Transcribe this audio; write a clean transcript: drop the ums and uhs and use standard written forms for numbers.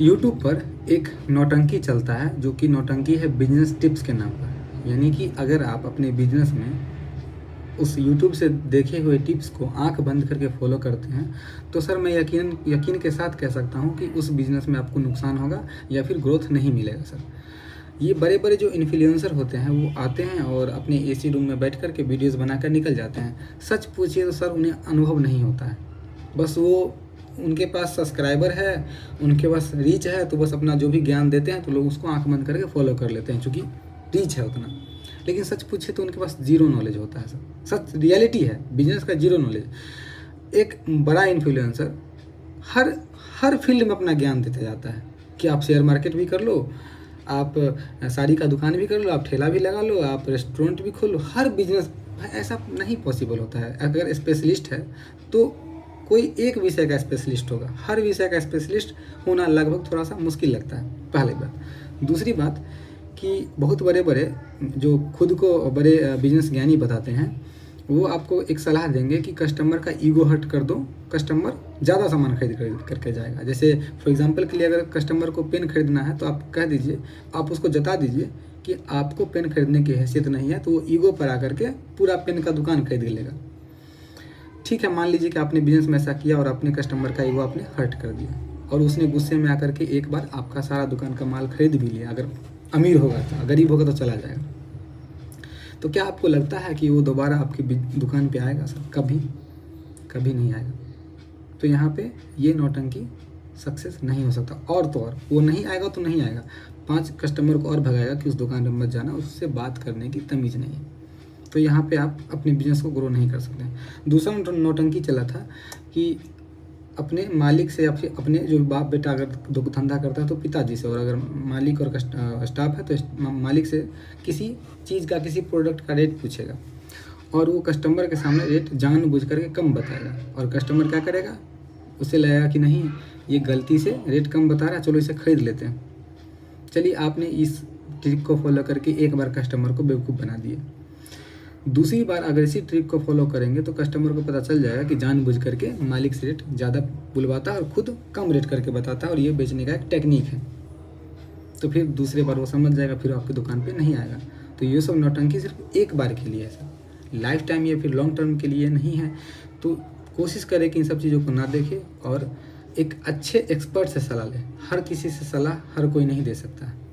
YouTube पर एक नौटंकी चलता है जो कि नौटंकी है बिजनेस टिप्स के नाम पर। यानी कि अगर आप अपने बिजनेस में उस यूट्यूब से देखे हुए टिप्स को आंख बंद करके फॉलो करते हैं तो सर मैं यकीन के साथ कह सकता हूं कि उस बिज़नेस में आपको नुकसान होगा या फिर ग्रोथ नहीं मिलेगा सर। ये बड़े बड़े जो इन्फ्लुएंसर होते हैं वो आते हैं और अपने एसी रूम में बैठ कर के वीडियोस बनाकर निकल जाते हैं। सच पूछिए तो सर उन्हें अनुभव नहीं होता है, बस वो उनके पास सब्सक्राइबर है, उनके पास रीच है, तो बस अपना जो भी ज्ञान देते हैं तो लोग उसको आंख बंद करके फॉलो कर लेते हैं चूँकि रीच है उतना। लेकिन सच पूछे तो उनके पास जीरो नॉलेज होता है सर। सच रियलिटी है बिजनेस का, जीरो नॉलेज। एक बड़ा इन्फ्लुएंसर हर हर फील्ड में अपना ज्ञान देते जाता है कि आप शेयर मार्केट भी कर लो, आप साड़ी का दुकान भी कर लो, आप ठेला भी लगा लो, आप रेस्टोरेंट भी खोलो, हर बिजनेस। ऐसा नहीं पॉसिबल होता है। अगर स्पेशलिस्ट है तो कोई एक विषय का स्पेशलिस्ट होगा, हर विषय का स्पेशलिस्ट होना लगभग थोड़ा सा मुश्किल लगता है, पहली बात। दूसरी बात कि बहुत बड़े बड़े जो खुद को बड़े बिजनेस ज्ञानी बताते हैं वो आपको एक सलाह देंगे कि कस्टमर का ईगो हर्ट कर दो, कस्टमर ज़्यादा सामान खरीद करके जाएगा। जैसे फॉर एग्जांपल के लिए अगर कस्टमर को पेन खरीदना है तो आप कह दीजिए, आप उसको जता दीजिए कि आपको पेन खरीदने की हैसियत नहीं है, तो वो ईगो पर आकर के पूरा पेन का दुकान खरीद लेगा। ठीक है, मान लीजिए कि आपने बिजनेस में ऐसा किया और अपने कस्टमर का ईगो आपने हर्ट कर दिया और उसने गुस्से में आकर के एक बार आपका सारा दुकान का माल खरीद भी लिया। अगर अमीर होगा तो, गरीब होगा तो चला जाएगा। तो क्या आपको लगता है कि वो दोबारा आपकी दुकान पे आएगा सर? कभी कभी नहीं आएगा। तो यहाँ पे ये नौटंकी सक्सेस नहीं हो सकता। और तो और वो नहीं आएगा तो नहीं आएगा, 5 कस्टमर को और भगाएगा कि उस दुकान में मत जाना, उससे बात करने की तमीज़ नहीं है। तो यहाँ पे आप अपने बिजनेस को ग्रो नहीं कर सकते। दूसरा नौटंकी चला था कि अपने मालिक से या फिर अपने जो बाप बेटा अगर धंधा करता है तो पिताजी से, और अगर मालिक और स्टाफ है तो मालिक से किसी चीज़ का, किसी प्रोडक्ट का रेट पूछेगा और वो कस्टमर के सामने रेट जानबूझ करके कम बताएगा। और कस्टमर क्या करेगा, उसे लगेगा कि नहीं ये गलती से रेट कम बता रहा है, चलो इसे खरीद लेते हैं। चलिए आपने इस ट्रिक को फॉलो करके एक बार कस्टमर को बेवकूफ़ बना दिए। दूसरी बार अगर इसी ट्रिक को फॉलो करेंगे तो कस्टमर को पता चल जाएगा कि जानबूझ करके मालिक से रेट ज़्यादा बुलवाता है और खुद कम रेट करके बताता है और ये बेचने का एक टेक्निक है। तो फिर दूसरे बार वो समझ जाएगा, फिर आपकी दुकान पे नहीं आएगा। तो ये सब नौटंकी सिर्फ एक बार के लिए है सर, लाइफ टाइम या फिर लॉन्ग टर्म के लिए नहीं है। तो कोशिश करें कि इन सब चीज़ों को ना देखें और एक अच्छे एक्सपर्ट से सलाह लें। हर किसी से सलाह हर कोई नहीं दे सकता है।